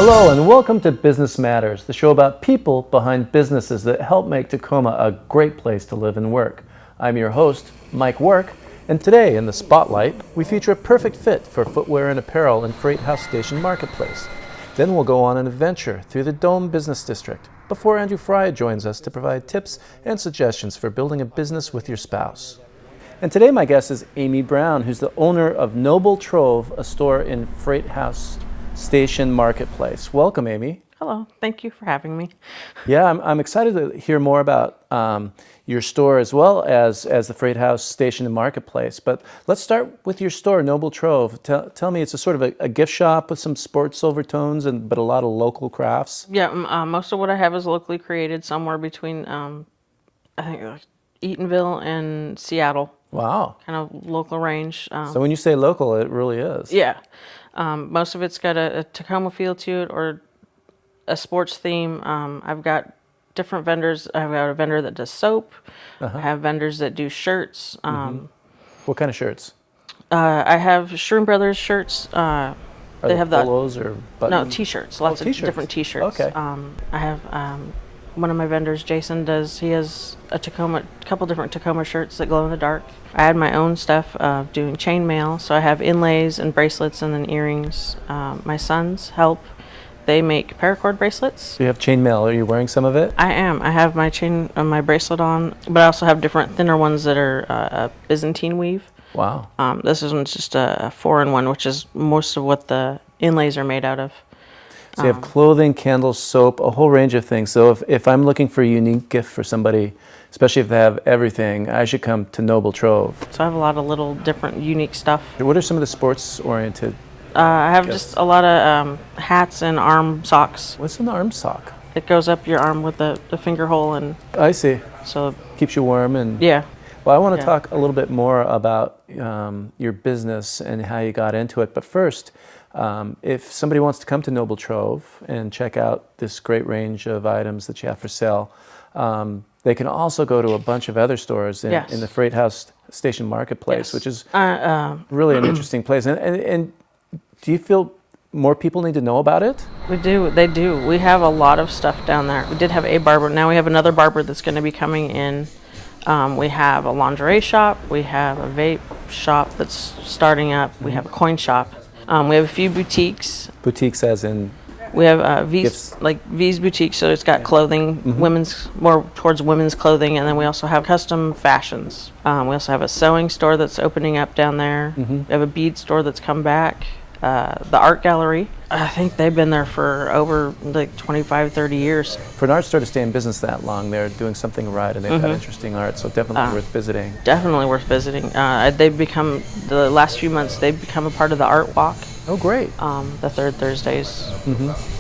Hello and welcome to Business Matters, the show about people behind businesses that help make Tacoma a great place to live and work. I'm your host, Mike Wark, and today in the Spotlight, we feature a perfect fit for footwear and apparel in Freighthouse Station Marketplace. Then we'll go on an adventure through the Dome Business District before Andrew Fry joins us to provide tips and suggestions for building a business with your spouse. And today my guest is Amy Brown, who's the owner of Noble Trove, a store in Freighthouse Station Marketplace. Welcome, Amy. Hello. Thank you for having me. Yeah, I'm excited to hear more about your store as well as the Freighthouse Station and Marketplace. But let's start with your store, Noble Trove. Tell me, it's a sort of a gift shop with some sports silver tones, but a lot of local crafts. Yeah, most of what I have is locally created, somewhere between I think Eatonville and Seattle. Wow. Kind of local range. So when you say local, it really is. Yeah. Most of it's got a Tacoma feel to it or a sports theme. I've got different vendors. I've got a vendor that does soap. I have vendors that do shirts. What kind of shirts? I have Shroom Brothers shirts. Are they have polos or buttons? No, T-shirts. Lots of different T-shirts. Okay. I have one of my vendors, Jason, he has a couple different Tacoma shirts that glow in the dark. I had my own stuff doing chainmail, so I have inlays and bracelets and then earrings. My sons help. They make paracord bracelets. So you have chainmail. Are you wearing some of it? I am. I have my bracelet on, but I also have different thinner ones that are a Byzantine weave. Wow. This one's just a 4-in-1, which is most of what the inlays are made out of. So you have clothing, candles, soap, a whole range of things. So if I'm looking for a unique gift for somebody, especially if they have everything, I should come to Noble Trove. So I have a lot of little different unique stuff. What are some of the sports-oriented I have gifts? Just a lot of hats and arm socks. What's an arm sock? It goes up your arm with the finger hole, and I see. so Keeps you warm and... yeah. Well, I want to talk a little bit more about your business and how you got into it. But first, if somebody wants to come to Noble Trove and check out this great range of items that you have for sale, they can also go to a bunch of other stores in the Freighthouse Station Marketplace, which is really an interesting place. And do you feel more people need to know about it? We do. They do. We have a lot of stuff down there. We did have a barber. Now we have another barber that's going to be coming in. We have a lingerie shop. We have a vape shop that's starting up. We have a coin shop. We have a few boutiques. Boutiques as in? We have V's Boutique, so it's got clothing, more towards women's clothing, and then we also have custom fashions. We also have a sewing store that's opening up down there. We have a bead store that's come back. The art gallery, I think they've been there for over 25, 30 years. For an art store to stay in business that long, they're doing something right, and they've got interesting art, so definitely worth visiting. Definitely worth visiting. The last few months, they've become a part of the art walk. Oh, great. The third Thursdays.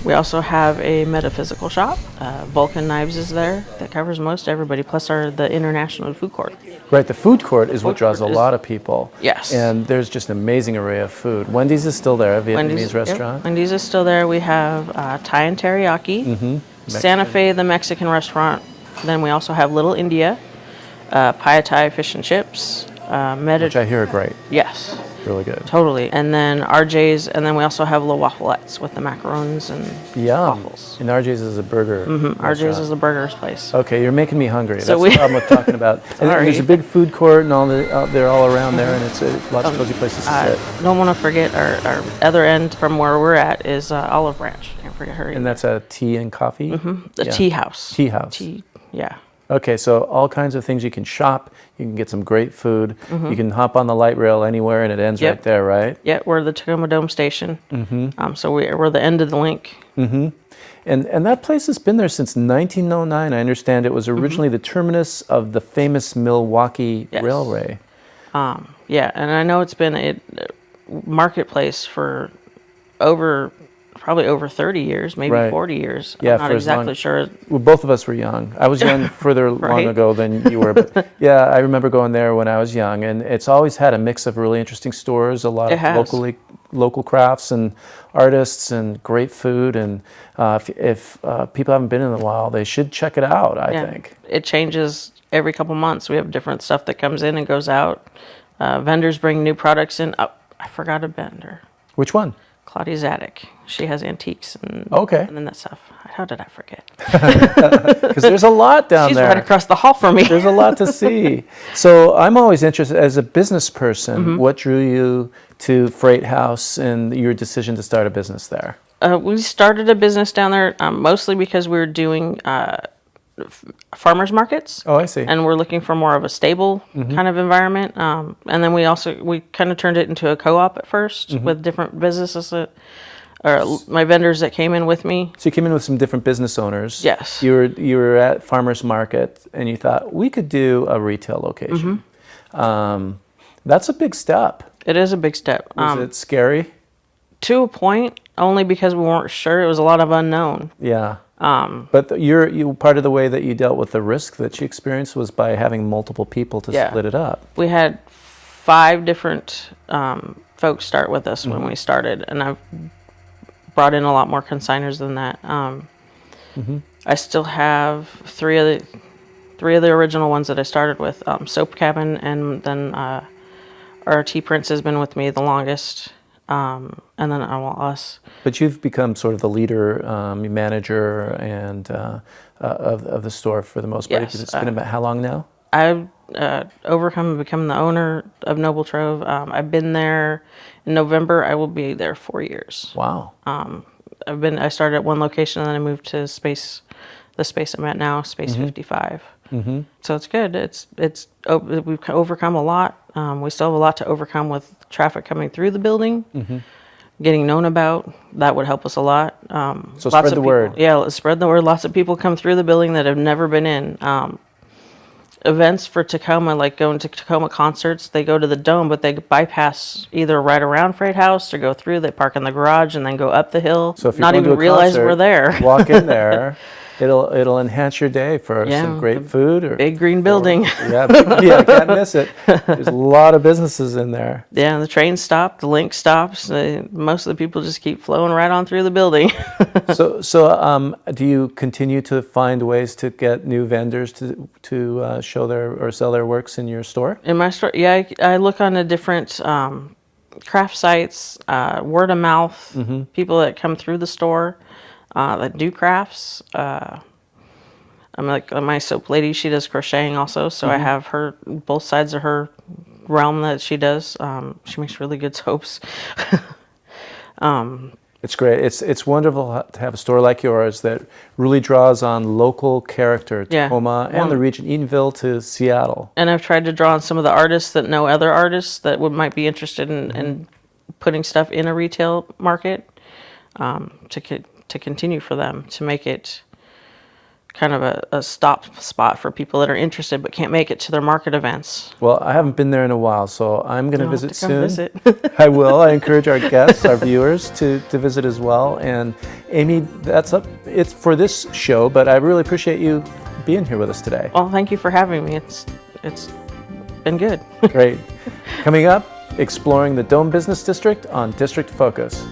We also have a metaphysical shop. Vulcan Knives is there. That covers most everybody, plus the international food court. Right, the food court is what draws a lot of people. Yes. And there's just an amazing array of food. Wendy's is still there, a Vietnamese restaurant. Yep. Wendy's is still there. We have Thai and Teriyaki, Santa Fe, the Mexican restaurant. Then we also have Little India, Paya Thai fish and chips. Which I hear are great. Yes. Really good. Totally. And then RJ's, and then we also have little wafflettes with the macarons and waffles. And RJ's is a burger RJ's is the burgers place. Okay, you're making me hungry. That's the problem with talking about. And there's a big food court and they're all around there, and it's lots of cozy places to sit. Don't want to forget our other end from where we're at is Olive Branch. Can't forget her. And that's a tea and coffee? The tea house. Tea house. Tea, yeah. Okay, so all kinds of things. You can shop, you can get some great food, you can hop on the light rail anywhere, and it ends right there, right? Yeah, we're the Tacoma Dome Station. So we're the end of the link. And that place has been there since 1909. I understand it was originally the terminus of the famous Milwaukee Railway. Yeah, and I know it's been a marketplace for probably over 30 years, maybe 40 years. Yeah, I'm not exactly sure. Well, both of us were young. I was young further long ago than you were. But yeah, I remember going there when I was young. And it's always had a mix of really interesting stores, a lot of local crafts and artists and great food. And if people haven't been in a while, they should check it out, I think. It changes every couple months. We have different stuff that comes in and goes out. Vendors bring new products in. Oh, I forgot a vendor. Which one? Claudia's attic. She has antiques and then that stuff. How did I forget? Because there's a lot down there. She's right across the hall from me. There's a lot to see. So I'm always interested, as a business person, what drew you to Freighthouse and your decision to start a business there? We started a business down there mostly because we were doing farmers markets. Oh, I see. And we're looking for more of a stable kind of environment. And then we kind of turned it into a co-op at first with different businesses my vendors that came in with me. So you came in with some different business owners. Yes. You were at farmers market and you thought we could do a retail location. That's a big step. It is a big step. Was it scary? To a point, only because we weren't sure. It was a lot of unknown. Yeah. But you part of the way that you dealt with the risk that you experienced was by having multiple people to split it up. We had 5 different folks start with us when we started, and I've brought in a lot more consigners than that. I still have 3 of the original ones that I started with. Soap Cabin, and then our Tea Prince has been with me the longest. And then us. But you've become sort of the leader, manager, and of the store for the most part. Yes, It's been about how long now? I've overcome and become the owner of Noble Trove. I've been there in November. I will be there 4 years. Wow. I started at one location and then I moved to the space I'm at now, Space 55. So it's good. We've overcome a lot. We still have a lot to overcome with traffic coming through the building, getting known about. That would help us a lot. So spread the word. Yeah, spread the word. Lots of people come through the building that have never been in. Events for Tacoma, like going to Tacoma concerts, they go to the Dome, but they bypass either right around Freighthouse or go through. They park in the garage and then go up the hill. So if not even realize we're there. Walk in there. It'll enhance your day for some great food or big green building. Yeah, can't miss it. There's a lot of businesses in there. Yeah, the train stopped, the link stops. Most of the people just keep flowing right on through the building. So do you continue to find ways to get new vendors to show or sell their works in your store? In my store, yeah, I look on the different craft sites, word of mouth, people that come through the store. That do crafts. I'm like my soap lady. She does crocheting also, so I have her both sides of her realm that she does. She makes really good soaps. It's great. It's wonderful to have a store like yours that really draws on local character, Tacoma and the region, Eatonville to Seattle. And I've tried to draw on some of the artists that know other artists that might be interested in putting stuff in a retail market to continue for them, to make it kind of a stop spot for people that are interested but can't make it to their market events. Well, I haven't been there in a while, so I'm going to visit soon. Visit. I will. I encourage our guests, our viewers, to visit as well. And Amy, it's for this show, but I really appreciate you being here with us today. Well, thank you for having me. It's been good. Great. Coming up, exploring the Dome Business District on District Focus.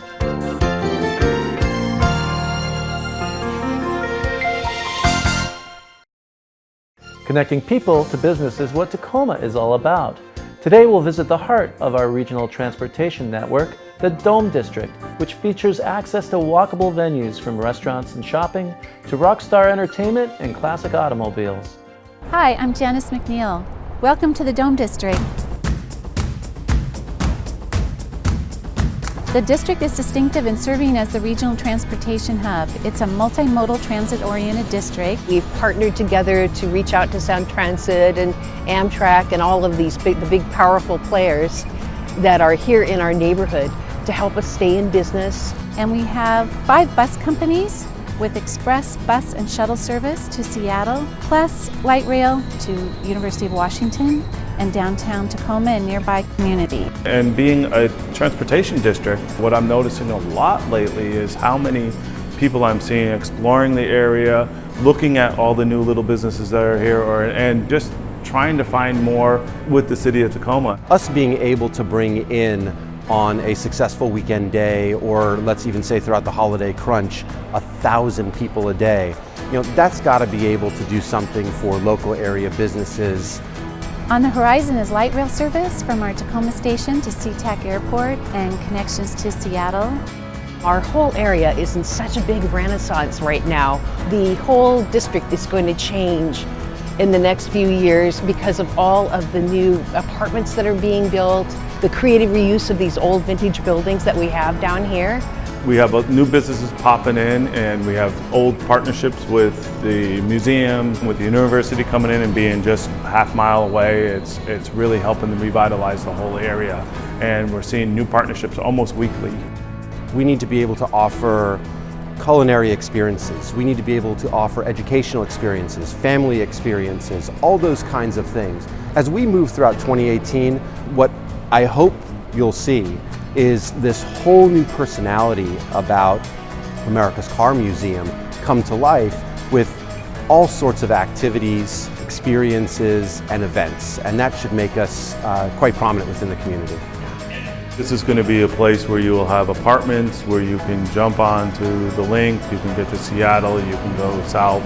Connecting people to business is what Tacoma is all about. Today we'll visit the heart of our regional transportation network, the Dome District, which features access to walkable venues from restaurants and shopping to rock star entertainment and classic automobiles. Hi, I'm Janice McNeil. Welcome to the Dome District. The district is distinctive in serving as the regional transportation hub. It's a multimodal transit-oriented district. We've partnered together to reach out to Sound Transit and Amtrak and all of these the big powerful players that are here in our neighborhood to help us stay in business. And we have 5 bus companies with express bus and shuttle service to Seattle, plus light rail to University of Washington and downtown Tacoma and nearby community. And being a transportation district, what I'm noticing a lot lately is how many people I'm seeing exploring the area, looking at all the new little businesses that are here, and just trying to find more with the city of Tacoma. Us being able to bring in on a successful weekend day, or let's even say throughout the holiday crunch, 1,000 people a day, that's got to be able to do something for local area businesses. On the horizon is light rail service from our Tacoma station to SeaTac Airport and connections to Seattle. Our whole area is in such a big renaissance right now. The whole district is going to change in the next few years because of all of the new apartments that are being built, the creative reuse of these old vintage buildings that we have down here. We have new businesses popping in, and we have old partnerships with the museum, with the university coming in and being just half mile away. It's really helping to revitalize the whole area, and we're seeing new partnerships almost weekly. We need to be able to offer culinary experiences. We need to be able to offer educational experiences, family experiences, all those kinds of things. As we move throughout 2018, what I hope you'll see is this whole new personality about America's Car Museum come to life with all sorts of activities, experiences, and events. And that should make us quite prominent within the community. This is going to be a place where you will have apartments, where you can jump onto the link, you can get to Seattle, you can go south,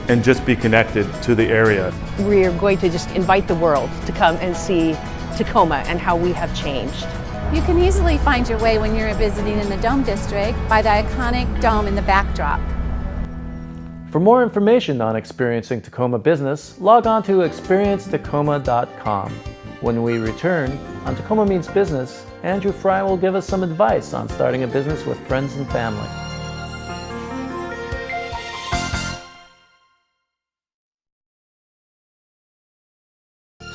and just be connected to the area. We're going to just invite the world to come and see Tacoma and how we have changed. You can easily find your way when you're visiting in the Dome District by the iconic dome in the backdrop. For more information on experiencing Tacoma business, log on to experiencetacoma.com. When we return on Tacoma Means Business, Andrew Fry will give us some advice on starting a business with friends and family.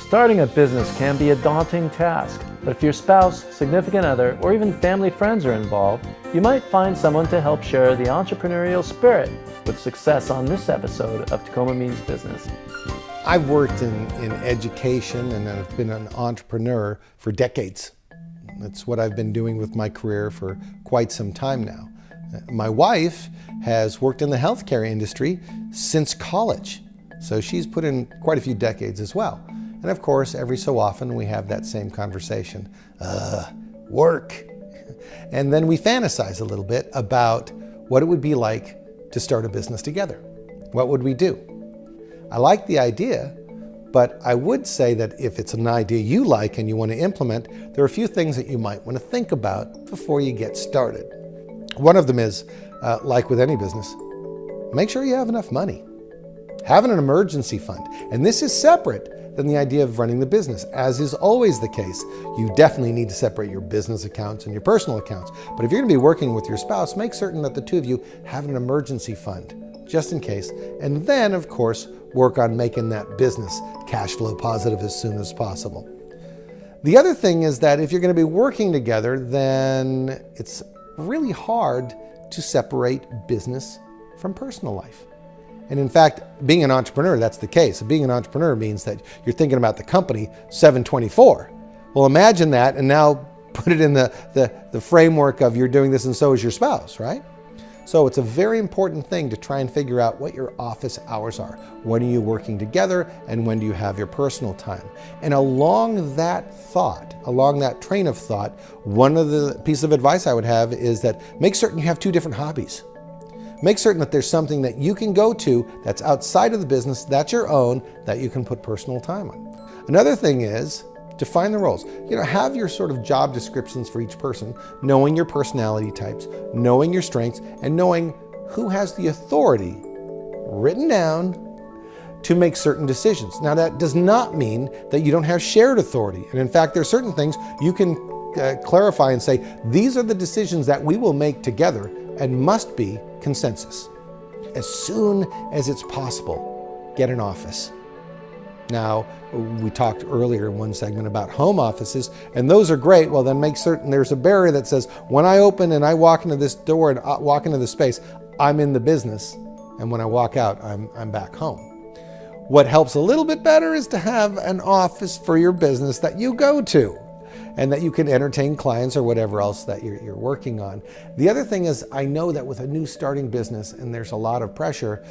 Starting a business can be a daunting task, but if your spouse, significant other, or even family friends are involved, you might find someone to help share the entrepreneurial spirit with success on this episode of Tacoma Means Business. I've worked in education and I've been an entrepreneur for decades. That's what I've been doing with my career for quite some time now. My wife has worked in the healthcare industry since college, so she's put in quite a few decades as well. And of course, every so often we have that same conversation, work. And then we fantasize a little bit about what it would be like to start a business together. What would we do? I like the idea, but I would say that if it's an idea you like and you want to implement, there are a few things that you might want to think about before you get started. One of them is, like with any business, make sure you have enough money. Have an emergency fund. And this is separate than the idea of running the business. As is always the case, you definitely need to separate your business accounts and your personal accounts. But if you're going to be working with your spouse, make certain that the two of you have an emergency fund, just in case. And then, of course, work on making that business cash flow positive as soon as possible. The other thing is that if you're going to be working together, then it's really hard to separate business from personal life. And in fact, being an entrepreneur, that's the case. Being an entrepreneur means that you're thinking about the company 7/24. Well, imagine that and now put it in the framework of you're doing this and so is your spouse, right? So it's a very important thing to try and figure out what your office hours are. When are you working together and when do you have your personal time? And along that thought, along that train of thought, one of the pieces of advice I would have is that make certain you have two different hobbies. Make certain that there's something that you can go to that's outside of the business, that's your own, that you can put personal time on. Another thing is define the roles. Have your sort of job descriptions for each person, knowing your personality types, knowing your strengths, and knowing who has the authority written down to make certain decisions. Now, that does not mean that you don't have shared authority. And in fact, there are certain things you can clarify and say, these are the decisions that we will make together and must be consensus. As soon as it's possible, get an office. Now, we talked earlier in one segment about home offices, and those are great. Well, then make certain there's a barrier that says, when I open and I walk into this door and walk into this space, I'm in the business. And when I walk out, I'm back home. What helps a little bit better is to have an office for your business that you go to and that you can entertain clients or whatever else that you're working on. The other thing is, I know that with a new starting business and there's a lot of pressure,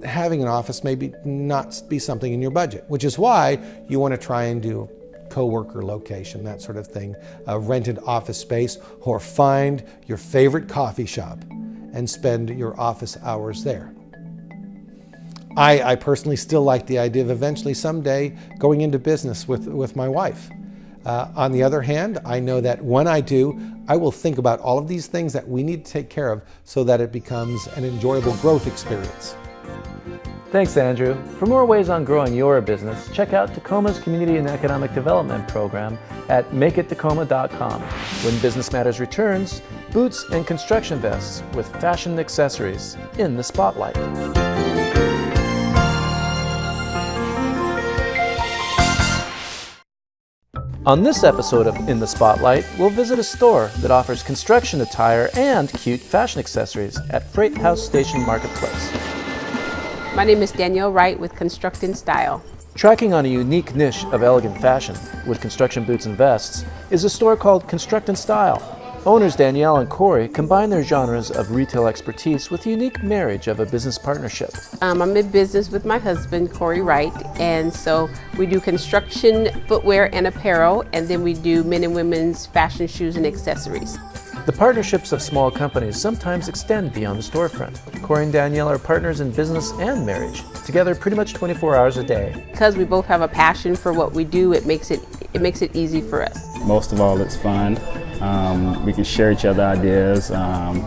having an office may not be something in your budget, which is why you want to try and do co-worker location, that sort of thing, a rented office space, or find your favorite coffee shop and spend your office hours there. I personally still like the idea of eventually someday going into business with my wife. On the other hand, I know that when I do, I will think about all of these things that we need to take care of so that it becomes an enjoyable growth experience. Thanks, Andrew. For more ways on growing your business, check out Tacoma's Community and Economic Development Program at makeitTacoma.com. When Business Matters returns, boots and construction vests with fashion accessories in the spotlight. On this episode of In the Spotlight, we'll visit a store that offers construction attire and cute fashion accessories at Freighthouse Station Marketplace. My name is Danielle Wright with Construct in Style. Tracking on a unique niche of elegant fashion with construction boots and vests is a store called Construct in Style. Owners Danielle and Corey combine their genres of retail expertise with the unique marriage of a business partnership. I'm in business with my husband, Corey Wright, and so we do construction, footwear, and apparel, and then we do men and women's fashion shoes and accessories. The partnerships of small companies sometimes extend beyond the storefront. Corey and Danielle are partners in business and marriage, together pretty much 24 hours a day. Because we both have a passion for what we do, it makes it easy for us. Most of all, it's fun. We can share each other ideas.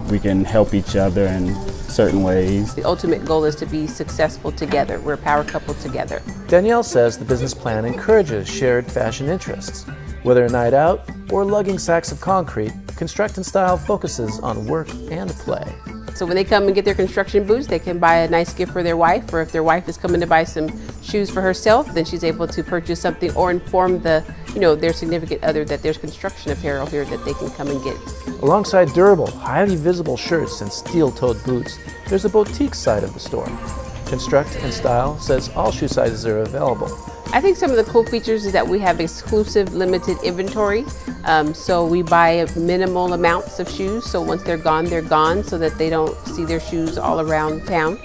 We can help each other in certain ways. The ultimate goal is to be successful together. We're a power couple together. Danielle says the business plan encourages shared fashion interests. Whether a night out or lugging sacks of concrete, Construct in Style focuses on work and play. So when they come and get their construction boots, they can buy a nice gift for their wife, or if their wife is coming to buy some shoes for herself, then she's able to purchase something or inform their significant other that there's construction apparel here that they can come and get. Alongside durable, highly visible shirts and steel-toed boots, there's a boutique side of the store. Construct in Style says all shoe sizes are available. I think some of the cool features is that we have exclusive limited inventory. So we buy minimal amounts of shoes. So once they're gone so that they don't see their shoes all around town.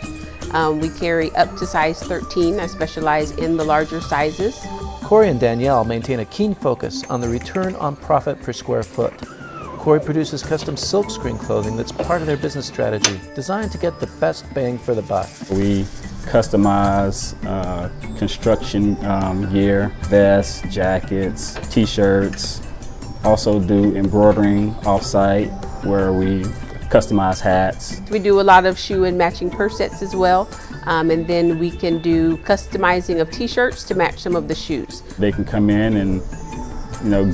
We carry up to size 13. I specialize in the larger sizes. Corey and Danielle maintain a keen focus on the return on profit per square foot. Corey produces custom silkscreen clothing that's part of their business strategy, designed to get the best bang for the buck. We customize construction gear, vests, jackets, t-shirts. Also do embroidering off-site where we customize hats. We do a lot of shoe and matching purse sets as well. And then we can do customizing of t-shirts to match some of the shoes. They can come in and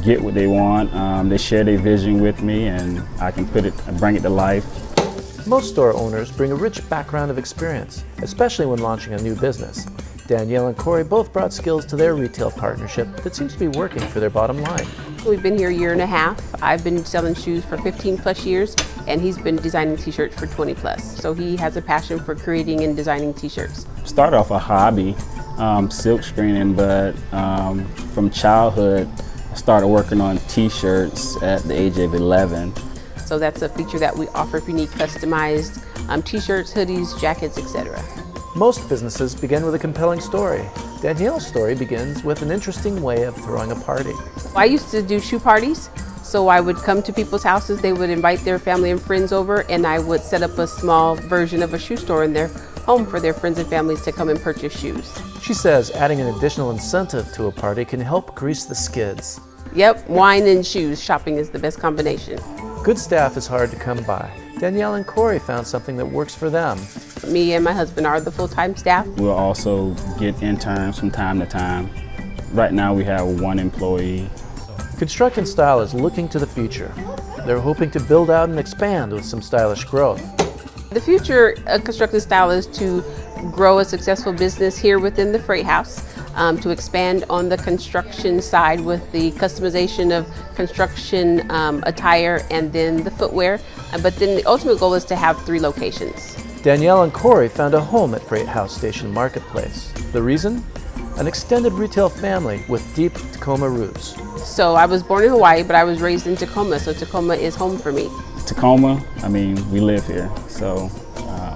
get what they want. They share their vision with me and I can bring it to life. Most store owners bring a rich background of experience, especially when launching a new business. Danielle and Corey both brought skills to their retail partnership that seems to be working for their bottom line. We've been here a year and a half. I've been selling shoes for 15 plus years, and he's been designing t-shirts for 20 plus. So he has a passion for creating and designing t-shirts. Started off a hobby, silk screening, but from childhood, I started working on t-shirts at the age of 11. So that's a feature that we offer if you need customized t-shirts, hoodies, jackets, etc. Most businesses begin with a compelling story. Danielle's story begins with an interesting way of throwing a party. I used to do shoe parties, so I would come to people's houses, they would invite their family and friends over, and I would set up a small version of a shoe store in their home for their friends and families to come and purchase shoes. She says adding an additional incentive to a party can help grease the skids. Yep, wine and shoes shopping is the best combination. Good staff is hard to come by. Danielle and Corey found something that works for them. Me and my husband are the full-time staff. We'll also get interns from time to time. Right now we have one employee. Construct in Style is looking to the future. They're hoping to build out and expand with some stylish growth. The future of Construct in Style is to grow a successful business here within the Freighthouse, to expand on the construction side with the customization of construction attire and then the footwear. But then the ultimate goal is to have 3 locations. Danielle and Corey found a home at Freighthouse Station Marketplace. The reason? An extended retail family with deep Tacoma roots. So I was born in Hawaii, but I was raised in Tacoma, so Tacoma is home for me. Tacoma, we live here, so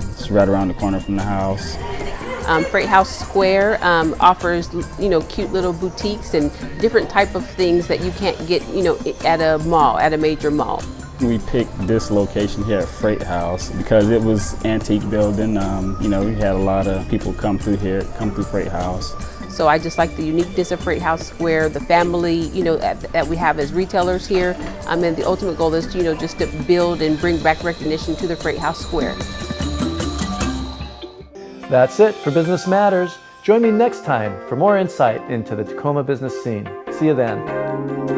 it's right around the corner from the house. Freighthouse Square offers, cute little boutiques and different type of things that you can't get, at a mall, at a major mall. We picked this location here at Freighthouse because it was antique building. You know, we had a lot of people come through here, come through Freighthouse. So I just like the uniqueness of Freighthouse Square, the family, you know, that we have as retailers here. And the ultimate goal is, you know, just to build and bring back recognition to the Freighthouse Square. That's it for Business Matters. Join me next time for more insight into the Tacoma business scene. See you then.